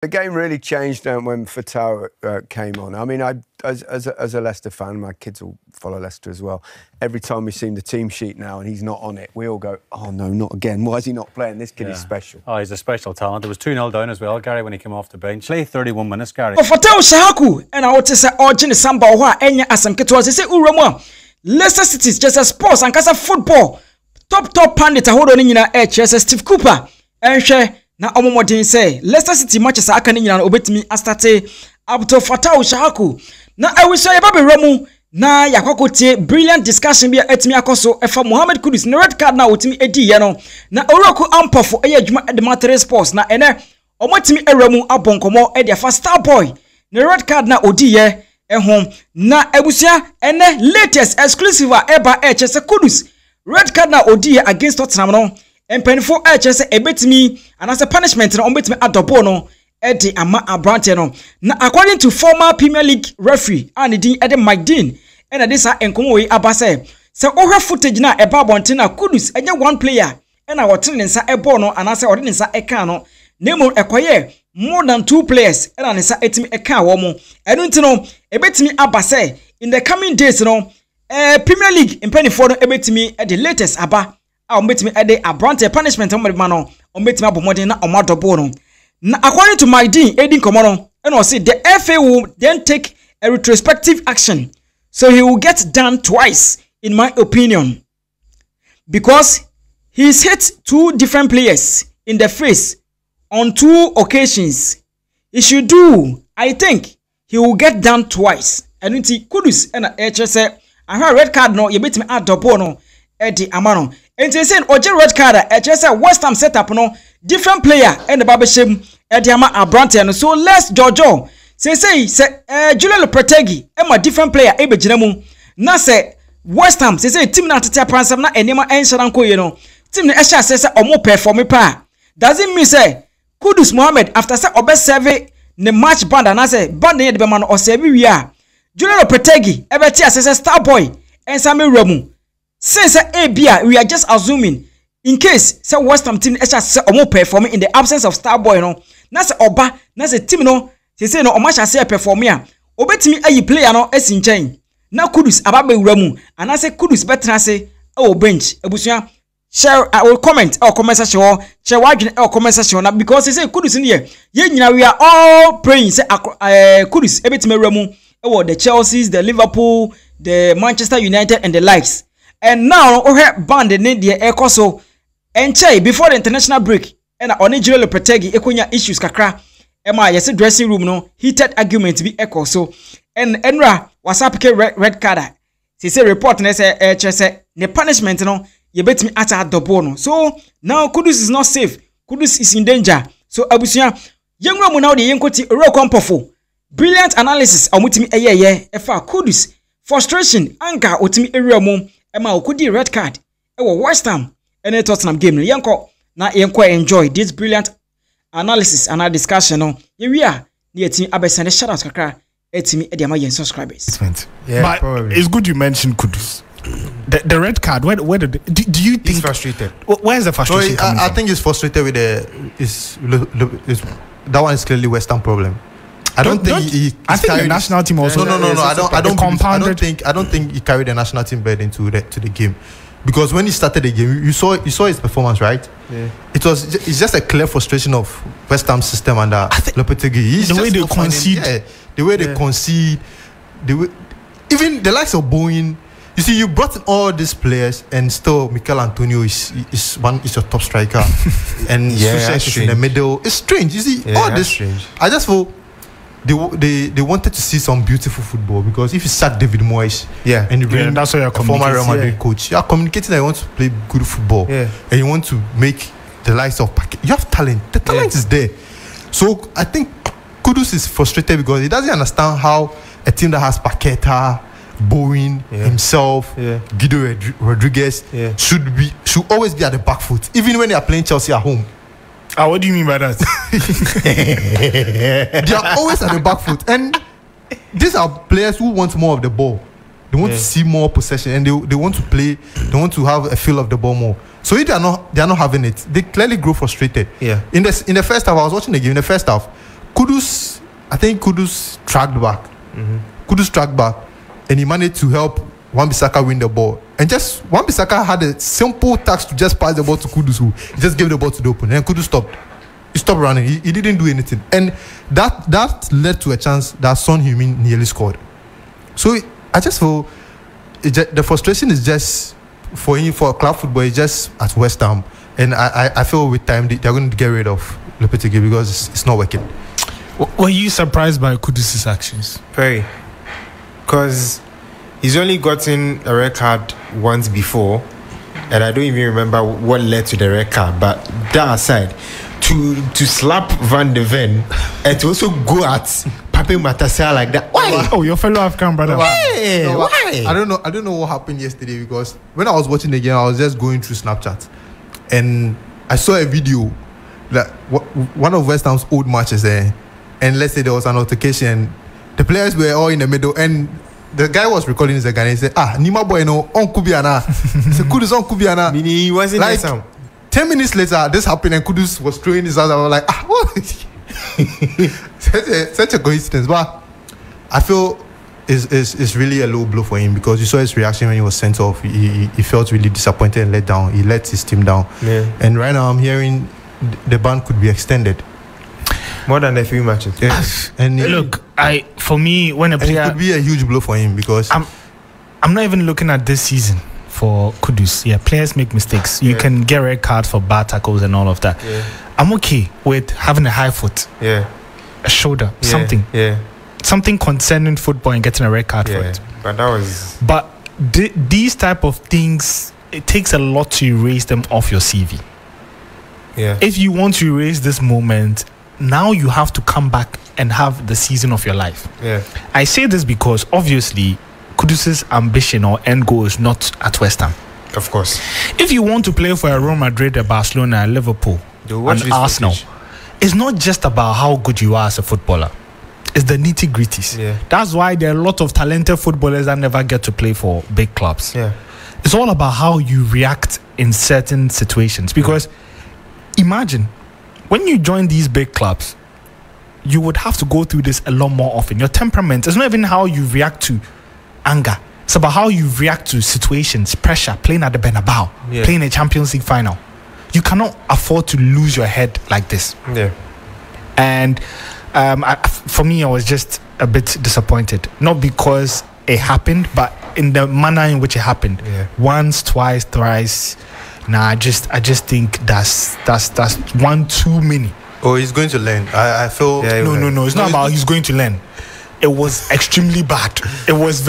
The game really changed when FATAWU came on. I mean, as a Leicester fan, my kids will follow Leicester as well. Every time we've seen the team sheet now and he's not on it, we all go, oh no, not again. Why is he not playing? This kid is special. Oh, he's a special talent. There was 2-0 down as well, Gary, when he came off the bench. Play 31 minutes, Gary. FATAWU ISSAHAKU, and I want to say, Origin Samba, Enya Asam Ketwas, say, Uramwa, Leicester City, just a sports and Casa football. Top pandit, I hold on in your edge, Steve Cooper, and share. Na omomodin say Leicester City matches aka ni nyina obetimi astate abto FATAWU ISSAHAKU na awiso ye babe ramu na yakokotie brilliant discussion bia etimi akoso efa Mohammed KUDUS na red card na otimi edi ye no na oroku ampofo eye adwuma edematere sports na ene omotimi eramu abonkomo edi afa star boy na red card na odi ye ehom na abusia ene latest exclusive eba chese KUDUS red card na odi ye against Tottenham no empenfo chese ebetimi and as a punishment na ombetimi adobo no edi ama abrante no na according to former Premier League referee and din edi Mike Dean and this enkomo we abase se ohwe footage na eba bonte na KUDUS enye one player and awotene nsa ebo no and as odi nsa eka no nemo ekoye more than 2 players and nsa etimi eka wo mo enu nti no ebetimi abase in the coming days no Premier League empenfo no ebetimi edi latest aba ombetimi ede abrante punishment no ombetimi abomodin na omadobo no na according to my dean edin komono and I say the FA will then take a retrospective action, so he will get done twice in my opinion, because he's hit 2 different players in the face on 2 occasions. He should do, I think he will get done twice. And unti KUDUS and HSA I have red card no yebetimi adobo no edi amano. And they say oje red card HSA West Ham setup no different player and the babeshem ediama abrante no so let's jojo say Julian Lopetegui a different player ebe jinemu na say West Ham say team na tete pransam na enema ensharanko ye no team na esha say omo perform pa doesn't mean say KUDUS Mohammed after say obe serve ne match band na say band ye de be man o serve wi a Julian Lopetegui ebe ti say star boy ensame ramu since bia we are just assuming in case say West Ham team esha say omo perform in the absence of star boy no na say oba na say team no say no omasha say perform a obetimi ayi player no esinchen na KUDUS ababe wuramu and say KUDUS betra say o bench ebusuya share or comment or comment section share wadwene or comment section na because say KUDUS in here ye nyina we are all praying say KUDUS ebetimi wuramu e the Chelsea, the Liverpool, the Manchester United and the likes. And now we band in the ekoso enche before the international break and on Julian Lopetegui ekonya issues kakra ema yesi dressing room no heated argument be ekoso and enra WhatsApp ke red card say report na say chese the punishment no ye betimi ata double no so now KUDUS is not safe. KUDUS is in danger. So abusuya yenwa mu now de yenkoti rokompofo brilliant analysis omutimi eyeye efa KUDUS frustration anger otimi area mu ema okudi red card ewo West Ham and Tottenham game no yenko enjoy this brilliant analysis and our discussion no we are near team abesende shout out kakra etimi e dey my subscribers. Yeah, but probably. It's good you mentioned KUDUS. The red card, where did do you think he's frustrated? Where's the frustration coming I from? think he's frustrated with that one is clearly West Ham problem. I don't think I think the national team also. No. I don't think he carried the national team bed into the game, because when he started the game, you saw his performance, right? Yeah. It's just a clear frustration of West Ham system under Lopetegui. The way they concede, they concede, even the likes of Bowen. You see, you brought in all these players, and still Mikel Antonio is your top striker, and Suchek is in the middle. It's strange. You see, all this. Strange. I just feel they wanted to see some beautiful football, because if you sack David Moyes, and you bring that's why you're a former Real Madrid coach, you are communicating that you want to play good football, and you want to make the likes of Paquet. You have talent. The talent is there. So I think KUDUS is frustrated because he doesn't understand how a team that has Paqueta, Bowen, himself, Guido Rodriguez should always be at the back foot, even when they are playing Chelsea at home. What do you mean by that? They are always at the back foot, and these are players who want more of the ball. They want to see more possession, and they want to play. They want to have a feel of the ball more. So if they are not having it, they clearly grow frustrated. In the first half, I was watching the game. In the first half, Kudus, I think Kudus tracked back. Kudus tracked back, and he managed to help Wan-Bissaka win the ball. And just Wan-Bissaka had a simple task to just pass the ball to Kudus, who he just gave the ball to the opponent. And Kudus stopped. He stopped running. He didn't do anything. And that led to a chance that Son Heung-min nearly scored. So I just feel the frustration is just for club football, it's just at West Ham. And I feel with time they're going to get rid of Lopetegui because it's not working. Were you surprised by Kudus' actions? Very. Because he's only gotten a red card once before, and I don't even remember what led to the red card. But that aside, to slap Van de Ven and to also go at Pape Matasea like that. Why? Oh, your fellow African brother. Why? No, Why? I don't know what happened yesterday, because when I was watching the game, I was just going through Snapchat, and I saw a video that one of West Ham's old matches there, and let's say there was an altercation. The players were all in the middle, and the guy was recording this again. He said, Nima boy, no, on Kubiana. He said, Kudus on Kubiana. Meaning he wasn't like, there. 10 minutes later, this happened, and Kudus was throwing his hands. I was like, what? such a coincidence. But I feel it's really a low blow for him, because you saw his reaction when he was sent off. He felt really disappointed and let down. He let his team down. Yeah. And right now, I'm hearing the ban could be extended. More than a few matches. Yeah. And Look, for me, when a it player, could be a huge blow for him, because I'm not even looking at this season for Kudus. Yeah, players make mistakes. You can get red cards for bad tackles and all of that. Yeah. I'm okay with having a high foot, Yeah. a shoulder, Yeah. something. Yeah. Something concerning football and getting a red card for Yeah. it. But that was. But these type of things, it takes a lot to erase them off your CV. Yeah. If you want to erase this moment, now you have to come back and have the season of your life. Yeah. I say this because obviously Kudus' ambition or end goal is not at West Ham. Of course. If you want to play for a Real Madrid, a Barcelona, a Liverpool, They'll watch and this Arsenal, footage. it's not just about how good you are as a footballer. It's the nitty-gritties. Yeah. That's why there are a lot of talented footballers that never get to play for big clubs. Yeah. It's all about how you react in certain situations. Because imagine, when you join these big clubs, you would have to go through this a lot more often. Your temperament, it's not even how you react to anger. It's about how you react to situations, pressure, playing at the Bernabeu, playing a Champions League final. You cannot afford to lose your head like this. Yeah. And for me, I was just a bit disappointed. Not because it happened, but in the manner in which it happened. Yeah. Once, twice, thrice. Nah, I just think that's one too many. Oh, he's going to learn. I feel. Yeah, No. It's not about he's going to learn. It was extremely bad. It was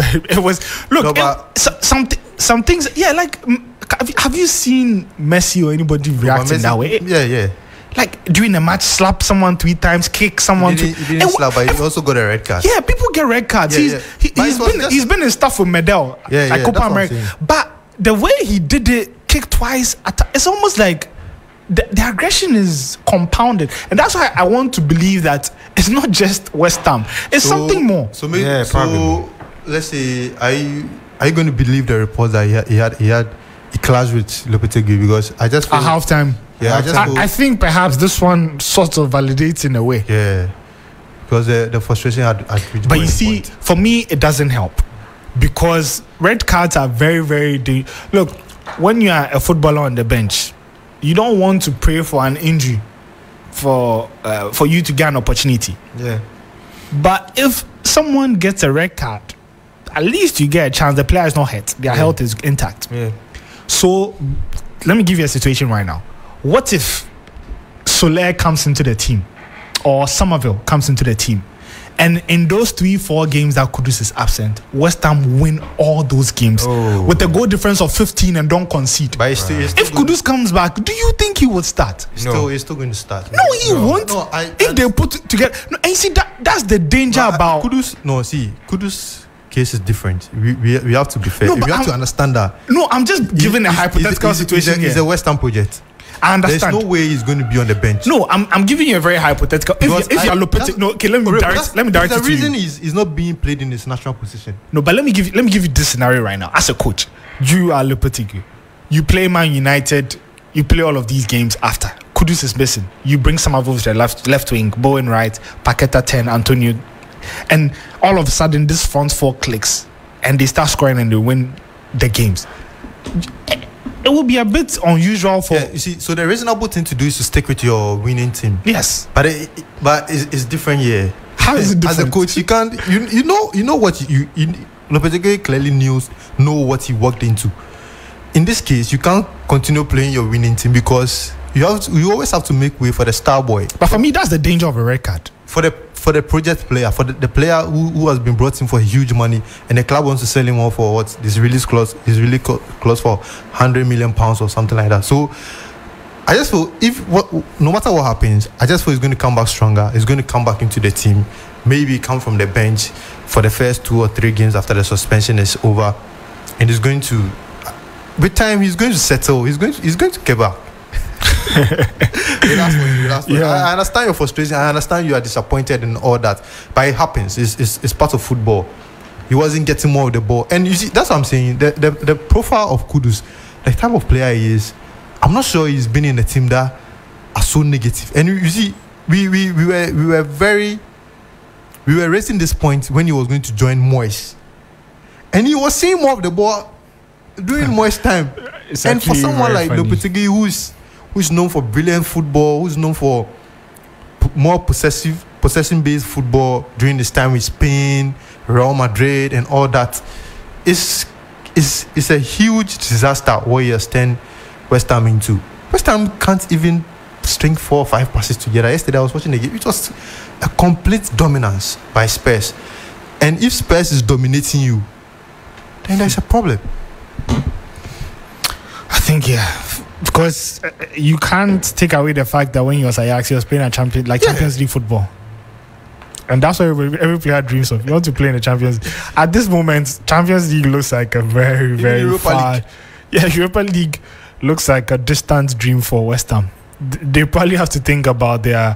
look. No, some things. Yeah, like have you seen Messi or anybody reacting that way? Yeah. Like during a match, slap someone 3 times, kick someone. He didn't slap, but he also got a red card. Yeah, people get red cards. Yeah. He's been in stuff with Medel, like Copa America. But the way he did it, kick twice, it's almost like the aggression is compounded, and that's why I want to believe that it's not just West Ham. It's something more. So maybe. Yeah, so let's say, are you going to believe the report that he clashed with Lopetegui? Because I just feel, At halftime. Yeah, I think perhaps this one sort of validates in a way. Yeah, because the frustration had reached. But you see, for me, it doesn't help, because red cards are very, very look, when you are a footballer on the bench, you don't want to pray for an injury for you to get an opportunity. Yeah. But if someone gets a red card, at least you get a chance. The player is not hurt. Their health is intact. Yeah. So let me give you a situation right now. What if Soler comes into the team, or Somerville comes into the team, and in those 3-4 games that Kudus is absent, West Ham win all those games with a goal difference of 15 and don't concede? But he's still if Kudus comes back, do you think he would start? he's still going to start. No, he won't. No, if they put it together, no, and you see that's the danger about Kudus. No, see, Kudus' case is different. We have to be fair. No, We but have to understand that. No, I'm just giving a hypothetical situation here. It's a West Ham project. I understand. There's no way he's going to be on the bench. No, I'm giving you a very hypothetical. If you're Lopetegui, no, okay, let me direct it the to reason you. he's not being played in his natural position. No, but let me give you this scenario right now. As a coach, you are Lopetegui. You play Man United. You play all of these games after. Kudus is missing. You bring some of those to the left wing, Bowen right, Paqueta 10, Antonio, and all of a sudden this front four clicks and they start scoring and they win the games. It will be a bit unusual for you see. So the reasonable thing to do is to stick with your winning team. Yes, but it's different here. How is it different? As a coach, you can't. You know what you Lopetegui clearly know what he worked into. In this case, you can't continue playing your winning team because you always have to make way for the star boy. But for me, that's the danger of a red card. For the project player, for the player who has been brought in for huge money, and the club wants to sell him off for what this release clause is really close for £100 million or something like that. So I just feel no matter what happens, I just feel he's going to come back stronger. He's going to come back into the team. Maybe come from the bench for the first 2 or 3 games after the suspension is over, and he's going to, with time, he's going to settle. He's going to get back. Yeah. I understand your frustration. I understand you are disappointed and all that, but it happens. It's part of football. He wasn't getting more of the ball, and you see, that's what I'm saying. The profile of Kudus, the type of player he is, I'm not sure he's been in a team that are so negative. And you see, we were raising this point when he was going to join Moyes, and he was seeing more of the ball during Moyes' time. And for someone like Lopetegui, who's known for brilliant football, who's known for more possession-based football during his time with Spain, Real Madrid, and all that, it's a huge disaster what he has turned West Ham into. West Ham can't even string 4 or 5 passes together. Yesterday I was watching the game. It was a complete dominance by Spurs. And if Spurs is dominating you, then there's a problem. I think, because you can't take away the fact that when he was Ajax, he was playing a Champions League football. And that's what every player dreams of. You want to play in the Champions League. At this moment, Champions League looks like a very, very far... Yeah, Europa League looks like a distant dream for West Ham. They probably have to think about their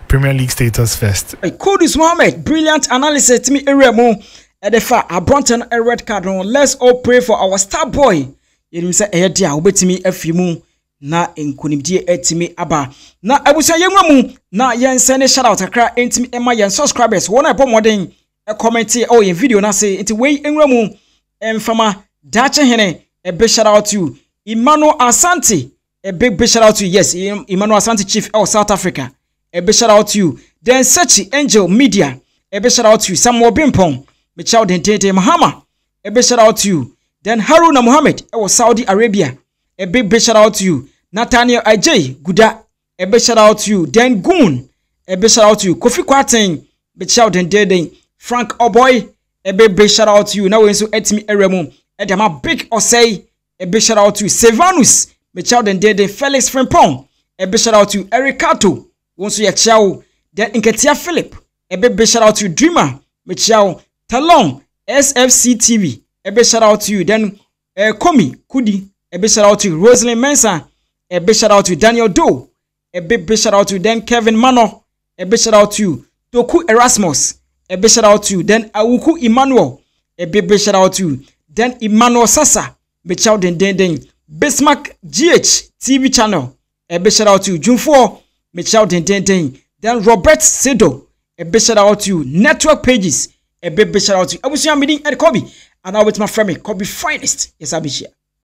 Premier League status first. KUDUS MOHAMMED, brilliant analysis to me. Edefa Abronton a red card. Let's all pray for our star boy. You say edia obetimi afimu na enkunimdie etimi aba. Na abusia yenwamu na yen send shout out akra entimi ema yen subscribers. Wona ebo modern e comment yen video na say enti we enwamu emfama dache hene a big shout out to you. Emmanuel Asante, a big shout out to you. Yes, Emmanuel Asante, Chief of South Africa. A big shout out to you. Then Sechi Angel Media, a big shout out to you. Samuel Bimpong, Michal Dentete Mahama, a big shout out to you. Then Haruna Mohammed, Saudi Arabia, a big shout out to you. Nathaniel IJ Guda, a big shout out to you. Then Goon, a big shout out to you. Kofi Kwarteng, Michal Dentete. Frank Oboy, a big shout out to you. Now we so etimi eremu. Edama big Osei, a big shout out to Sevanus, Michal Dentete. Felix Frimpong, a big shout out to Ericato. Once you chow, then Inketia Philip, a big shout out to Dreamer, Michal Talon, SFC TV, a big shout out to you. Then Komi Kudi, a big shout out to Rosalind Mensah, a big shout out to Daniel Doe, a big shout out to then Kevin Mano, a big shout out to you. Toku Erasmus, a big shout out to you. Then Awuku Emmanuel, a big shout out to you. Then Emmanuel Sasa, Michal Dentete. Bismarck GH TV channel, a big shout out to you. June 4. Michel Dentente. Then Robert Sedo, a big shout out to you. Network Pages, a big shout out to you. I was meeting at Kobe, and now with my friend Kobe Finest. Yes, I'll be here.